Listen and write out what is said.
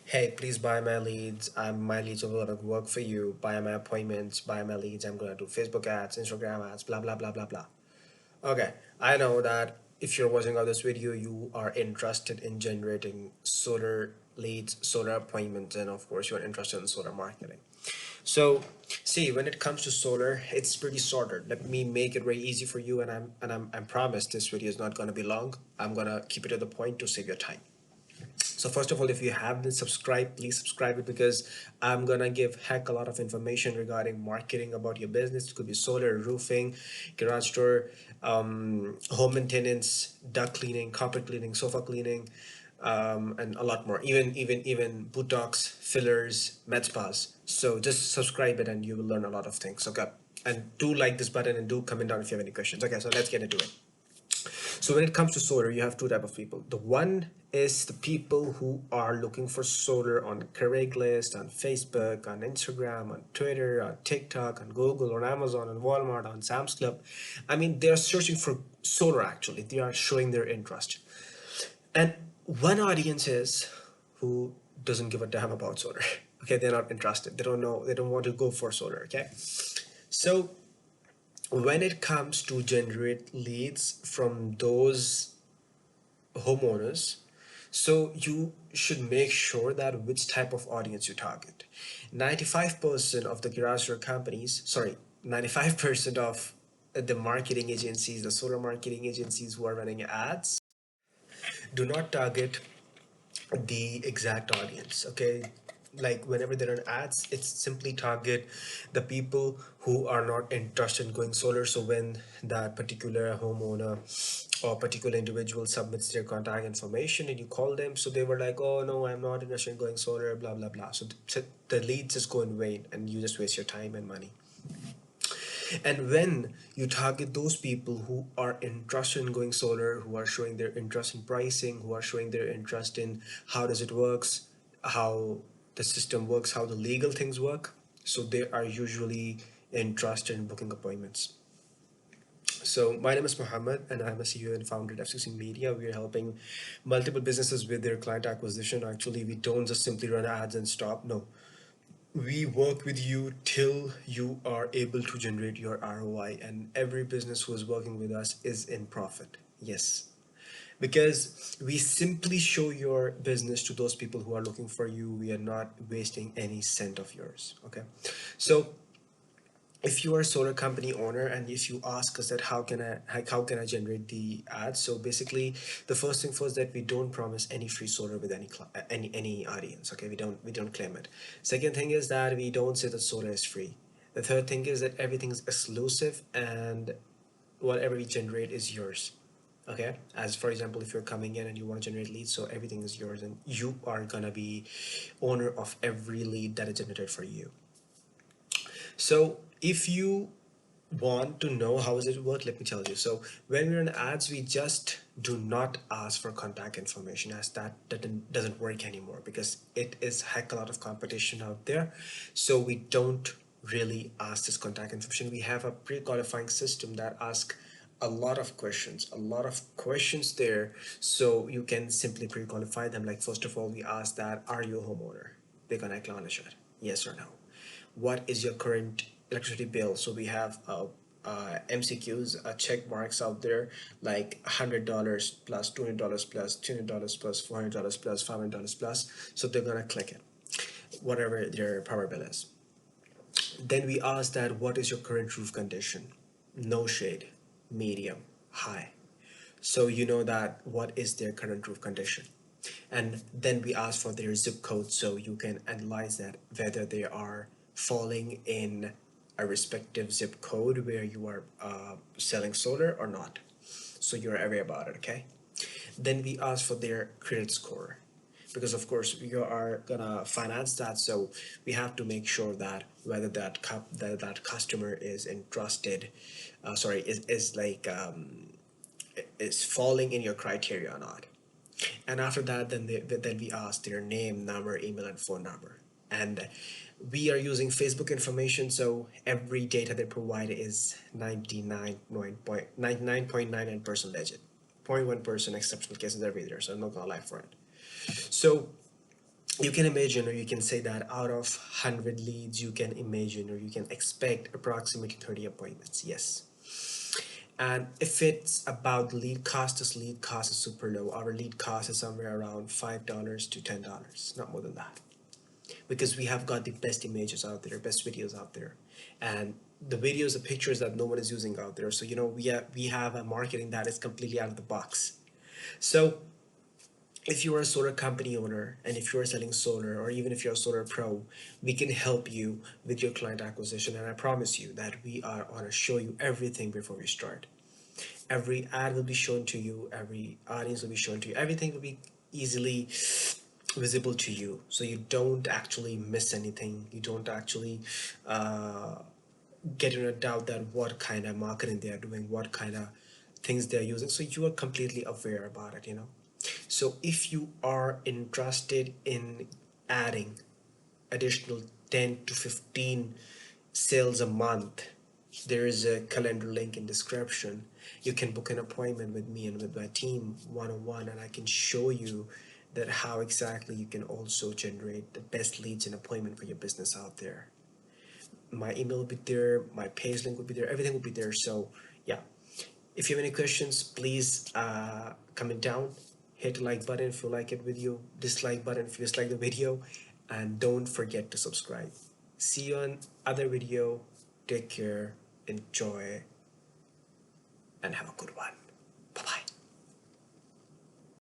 Hey, please buy my leads. My leads are gonna work for you. Buy my appointments, buy my leads. I'm gonna do Facebook ads, Instagram ads, blah blah blah blah blah. Okay, I know that if you're watching out this video, you are interested in generating solar leads, solar appointments, and of course you're interested in solar marketing. So, see, when it comes to solar, it's pretty sorted. Let me make it very easy for you, and I'm promised this video is not gonna be long. I'm gonna keep it to the point to save your time. So first of all, if you haven't subscribed, please subscribe it because I'm gonna give heck a lot of information regarding marketing about your business. It could be solar, roofing, garage door, home maintenance, duct cleaning, carpet cleaning, sofa cleaning, and a lot more. Even Botox, fillers, med spas. So just subscribe it and you will learn a lot of things. Okay, and do like this button and do comment down if you have any questions. Okay, so let's get into it. So when it comes to solar, you have two type of people. The one is the people who are looking for solar on Craigslist, on Facebook, on Instagram, on Twitter, on TikTok, on Google, on Amazon, on Walmart, on Sam's Club. I mean, they are searching for solar actually. They are showing their interest. And one audience is who doesn't give a damn about solar. Okay, they're not interested. They don't know. They don't want to go for solar. Okay, so when it comes to generate leads from those homeowners, so you should make sure that which type of audience you target. 95% of the garage door companies, sorry, 95% of the marketing agencies, the solar marketing agencies who are running ads, do not target the exact audience. Okay, like whenever there are ads, it's simply target the people who are not interested in going solar. So when that particular homeowner or particular individual submits their contact information and you call them, so they were like, oh no, I'm not interested in going solar, blah blah blah. So the leads just go in vain and you just waste your time and money. And when you target those people who are interested in going solar, who are showing their interest in pricing, who are showing their interest in how does it works, how the system works, how the legal things work, so they are usually interested in booking appointments. So my name is Mohammed, and I'm a CEO and founder at FCC Media. We are helping multiple businesses with their client acquisition. Actually, we don't just simply run ads and stop. No, we work with you till you are able to generate your ROI, and every business who is working with us is in profit. Yes, because we simply show your business to those people who are looking for you. We are not wasting any cent of yours. Okay, so if you are a solar company owner and if you ask us that how can I generate the ads, so basically the first thing first, that we don't promise any free solar with any audience. Okay, we don't claim it. Second thing is that we don't say that solar is free. The third thing is that everything is exclusive and whatever we generate is yours. Okay, as for example, if you're coming in and you want to generate leads, so everything is yours and you are gonna be owner of every lead that is generated for you. So if you want to know how does it work, let me tell you. So when we're in ads, we just do not ask for contact information, as that doesn't work anymore because it is heck a lot of competition out there. So we don't really ask this contact information. We have a pre-qualifying system that asks a lot of questions there, so you can simply pre-qualify them. Like, first of all, we ask that, are you a homeowner? They're gonna acknowledge it, yes or no. What is your current electricity bill? So we have MCQs, check marks out there, like $100 plus, $200 plus, $200 plus, $400 plus, $500 plus. So they're gonna click it, whatever their power bill is. Then we ask that, what is your current roof condition? No shade, medium, high. So you know that what is their current roof condition. And then we ask for their zip code, so you can analyze that whether they are falling in a respective zip code where you are selling solar or not. So you're aware about it, okay? Then we ask for their credit score, because of course we are gonna finance that, so we have to make sure that whether that customer is interested, sorry, is like is falling in your criteria or not. And after that, then we ask their name, number, email, and phone number. And we are using Facebook information, so every data they provide is 99.99% legit. 0.1% exceptional cases every year, so I'm not gonna lie for it. So you can imagine, or you can say that out of 100 leads, you can imagine or you can expect approximately 30 appointments. Yes. And if it's about lead cost, this lead cost is super low. Our lead cost is somewhere around $5 to $10, not more than that, because we have got the best images out there, best videos out there, and the videos, the pictures that no one is using out there. So we have a marketing that is completely out of the box. So if you're a solar company owner and if you're selling solar, or even if you're a solar pro, we can help you with your client acquisition. And I promise you that we are going to show you everything before we start. Every ad will be shown to you, every audience will be shown to you, everything will be easily visible to you, so you don't actually miss anything. You don't actually uh, get in a doubt that what kind of marketing they are doing, what kind of things they're using, so you are completely aware about it. So if you are interested in adding additional 10 to 15 sales a month, there is a calendar link in description. You can book an appointment with me and with my team one-on-one, and I can show you that how exactly you can also generate the best leads and appointment for your business out there. My email will be there, my page link will be there, everything will be there. So yeah, if you have any questions, please comment down. Hit the like button if you like it video, dislike button if you dislike the video, and don't forget to subscribe. See you on other video. Take care, enjoy, and have a good one.